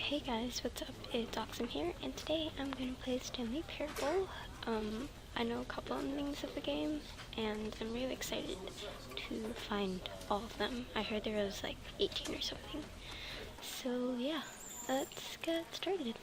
Hey guys, what's up? It's Oxum here, and today I'm going to play Stanley Parable. I know a couple of things of the game, and I'm really excited to find all of them. I heard there was like 18 or something. So yeah, let's get started.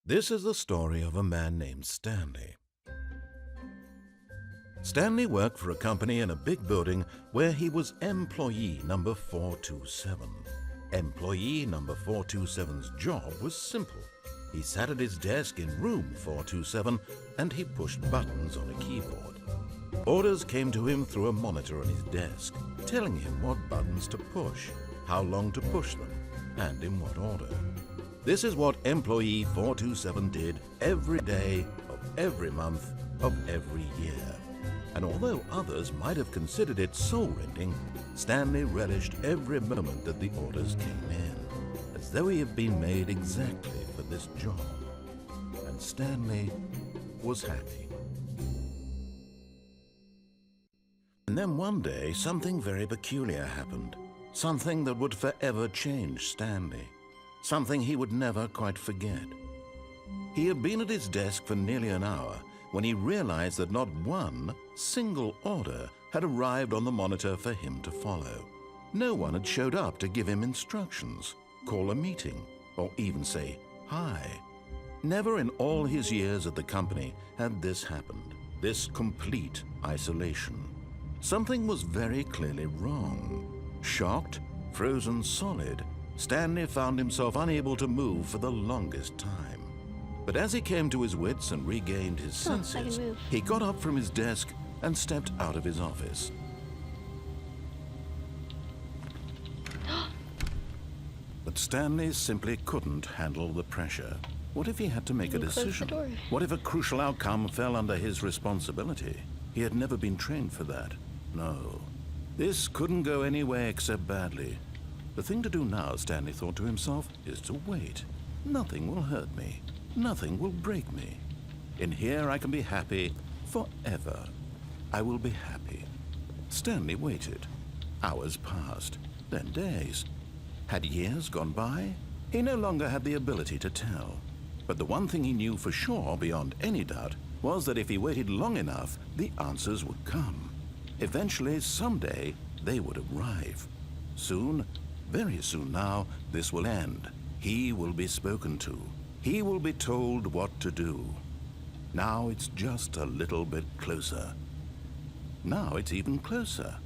This is the story of a man named Stanley. Stanley worked for a company in a big building where he was employee number 427. Employee number 427's job was simple. He sat at his desk in room 427 and he pushed buttons on a keyboard. Orders came to him through a monitor on his desk, telling him what buttons to push, how long to push them, and in what order. This is what employee 427 did every day of every month of every year. And although others might have considered it soul-rending, Stanley relished every moment that the orders came in, as though he had been made exactly for this job. And Stanley was happy. And then one day, something very peculiar happened. Something that would forever change Stanley. Something he would never quite forget. He had been at his desk for nearly an hour when he realized that not one single order had arrived on the monitor for him to follow. No one had showed up to give him instructions, call a meeting, or even say hi. Never in all his years at the company had this happened, this complete isolation. Something was very clearly wrong. Shocked, frozen solid, Stanley found himself unable to move for the longest time. But as he came to his wits and regained his senses, he got up from his desk and stepped out of his office. But Stanley simply couldn't handle the pressure. What if he had to make a decision? What if a crucial outcome fell under his responsibility? He had never been trained for that. No. This couldn't go any way except badly. The thing to do now, Stanley thought to himself, is to wait. Nothing will hurt me. Nothing will break me. In here I can be happy forever. I will be happy. Stanley waited. Hours passed, then days. Had years gone by? He no longer had the ability to tell. But the one thing he knew for sure, beyond any doubt, was that if he waited long enough, the answers would come. Eventually, someday, they would arrive. Soon, very soon now, this will end. He will be spoken to. He will be told what to do. Now it's just a little bit closer. Now it's even closer.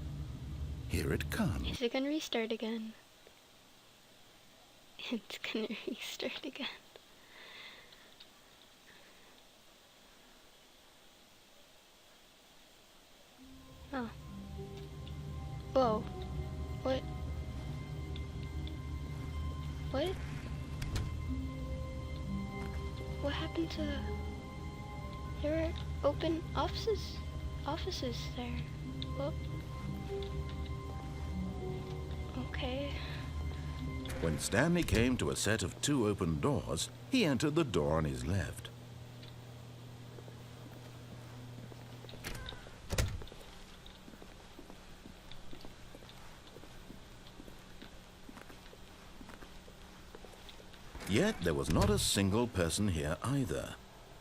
Here it comes. Is it gonna restart again? It's gonna restart again. Oh. Whoa. What? What? What happened to... There were open offices there. Well... Okay. When Stanley came to a set of 2 open doors, he entered the door on his left. Yet there was not a single person here either.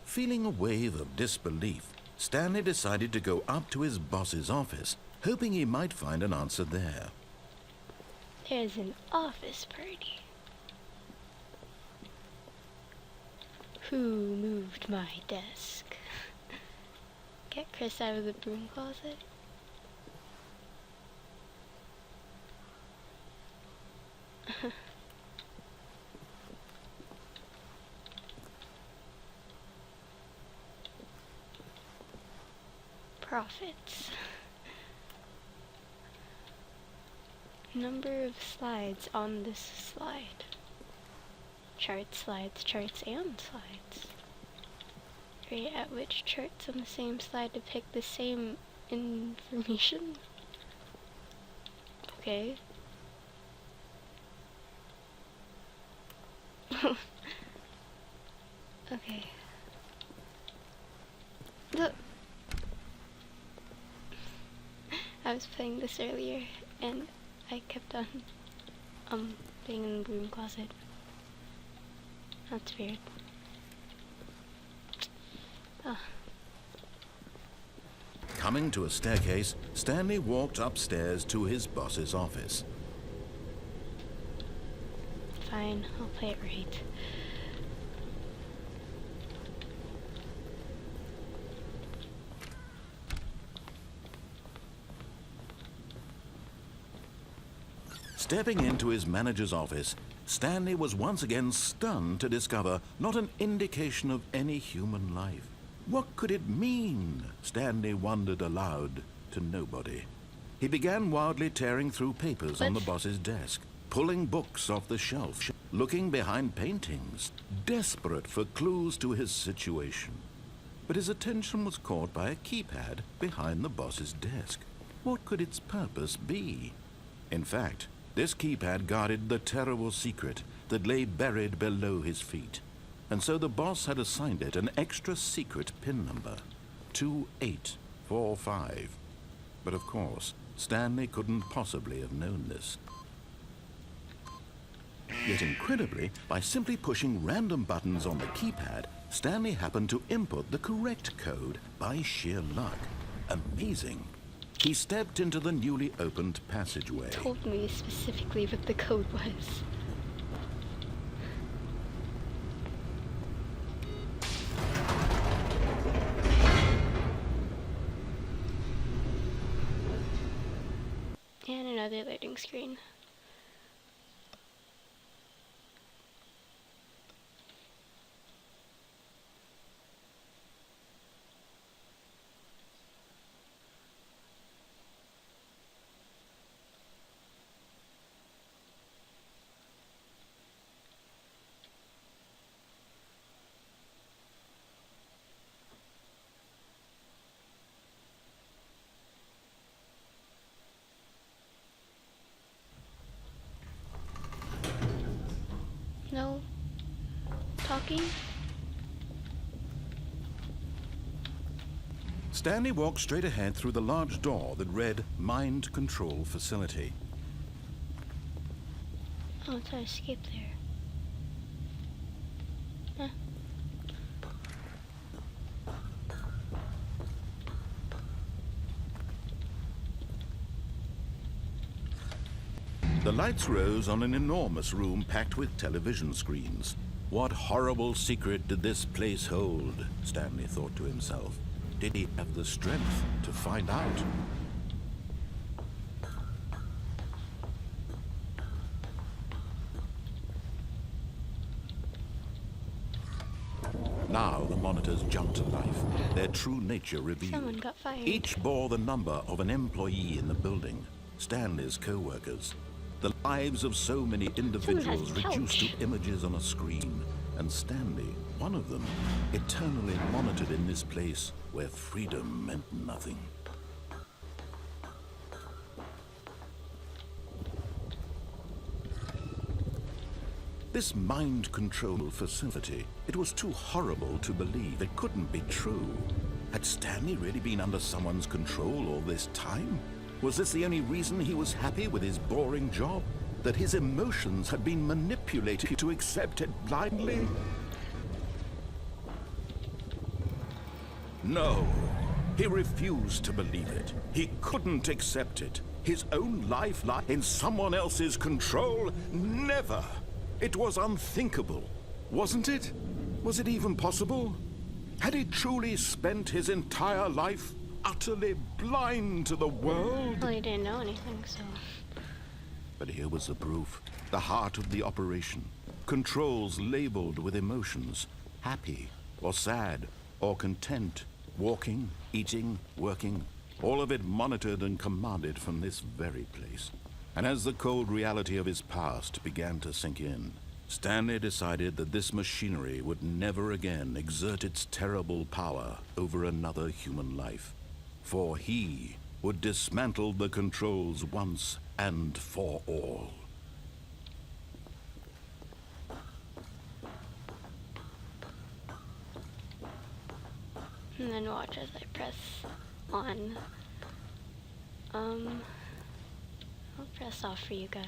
Feeling a wave of disbelief, Stanley decided to go up to his boss's office, hoping he might find an answer there. There's an office party. Who moved my desk? Get Chris out of the broom closet. Profits. Number of slides on this slide. Charts, slides, and slides. Rate at which charts on the same slide depict the same information. Okay. Okay. I was playing this earlier, and I kept on, being in the broom closet. That's weird. Oh. Coming to a staircase, Stanley walked upstairs to his boss's office. Fine, I'll play it right. Stepping into his manager's office, Stanley was once again stunned to discover not an indication of any human life. What could it mean? Stanley wondered aloud to nobody. He began wildly tearing through papers on the boss's desk, pulling books off the shelf, looking behind paintings, desperate for clues to his situation. But his attention was caught by a keypad behind the boss's desk. What could its purpose be? In fact, this keypad guarded the terrible secret that lay buried below his feet. And so the boss had assigned it an extra secret PIN number, 2845. But of course, Stanley couldn't possibly have known this. Yet incredibly, by simply pushing random buttons on the keypad, Stanley happened to input the correct code by sheer luck. Amazing. He stepped into the newly opened passageway. Told me specifically what the code was. And another loading screen. No talking. Stanley walked straight ahead through the large door that read Mind Control Facility. Oh, it's an escape there. Huh. The lights rose on an enormous room packed with television screens. What horrible secret did this place hold? Stanley thought to himself. Did he have the strength to find out? Now the monitors jumped to life, their true nature revealed. Someone got fired. Each bore the number of an employee in the building, Stanley's co-workers. The lives of so many individuals reduced to images on a screen, and Stanley, one of them, eternally monitored in this place where freedom meant nothing. This mind control facility, it was too horrible to believe. It couldn't be true. Had Stanley really been under someone's control all this time? Was this the only reason he was happy with his boring job? That his emotions had been manipulated to accept it blindly? No, he refused to believe it. He couldn't accept it. His own life in someone else's control? Never! It was unthinkable, wasn't it? Was it even possible? Had he truly spent his entire life utterly blind to the world? Well, he didn't know anything, so... But here was the proof, the heart of the operation. Controls labeled with emotions, happy or sad or content, walking, eating, working, all of it monitored and commanded from this very place. And as the cold reality of his past began to sink in, Stanley decided that this machinery would never again exert its terrible power over another human life. For he would dismantle the controls once and for all. And then watch as I press on. I'll press off for you guys.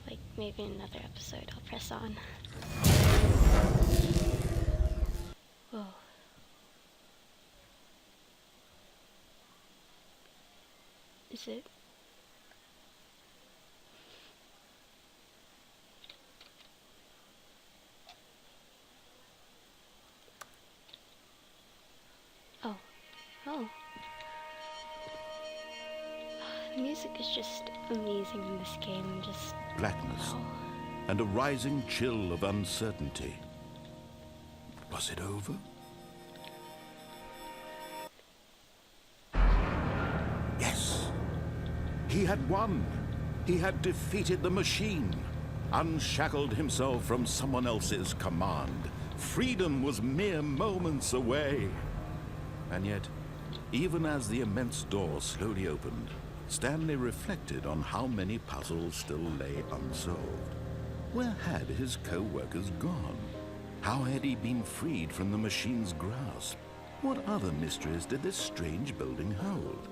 Like, maybe in another episode I'll press on. Whoa. Is it? Oh. Oh. The music is just amazing in this game. Just Blackness wow. and a rising chill of uncertainty. Was it over? Yes. He had won. He had defeated the machine, unshackled himself from someone else's command. Freedom was mere moments away. And yet, even as the immense door slowly opened, Stanley reflected on how many puzzles still lay unsolved. Where had his co-workers gone? How had he been freed from the machine's grasp? What other mysteries did this strange building hold?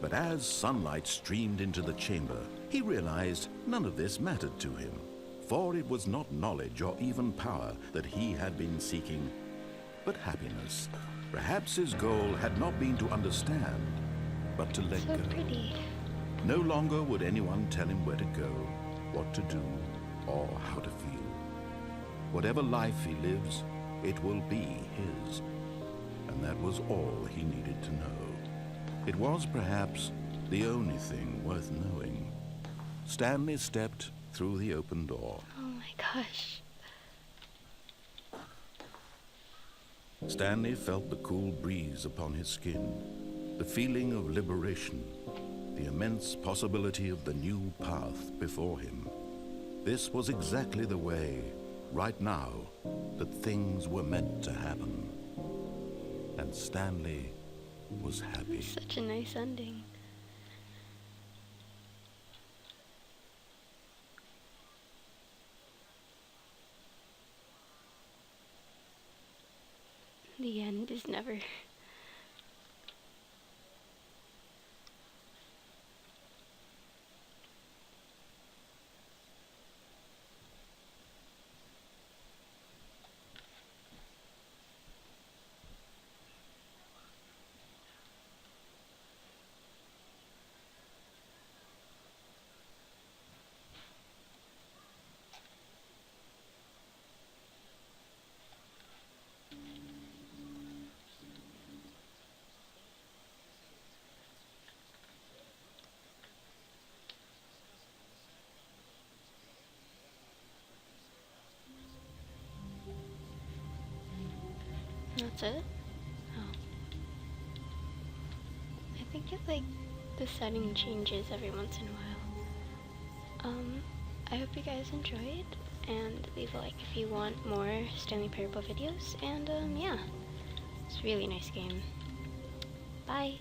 But as sunlight streamed into the chamber, he realized none of this mattered to him, for it was not knowledge or even power that he had been seeking, but happiness. Perhaps his goal had not been to understand, but to let go. So pretty. No longer would anyone tell him where to go, what to do, or how to feel. Whatever life he lives, it will be his. And that was all he needed to know. It was perhaps the only thing worth knowing. Stanley stepped through the open door. Oh my gosh. Stanley felt the cool breeze upon his skin, the feeling of liberation, the immense possibility of the new path before him. This was exactly the way, right now, that things were meant to happen. And Stanley was happy. Such a nice ending. The end is never. That's it? Oh. I think it, like, the setting changes every once in a while. I hope you guys enjoyed, and leave a like if you want more Stanley Parable videos, and, yeah. It's a really nice game. Bye!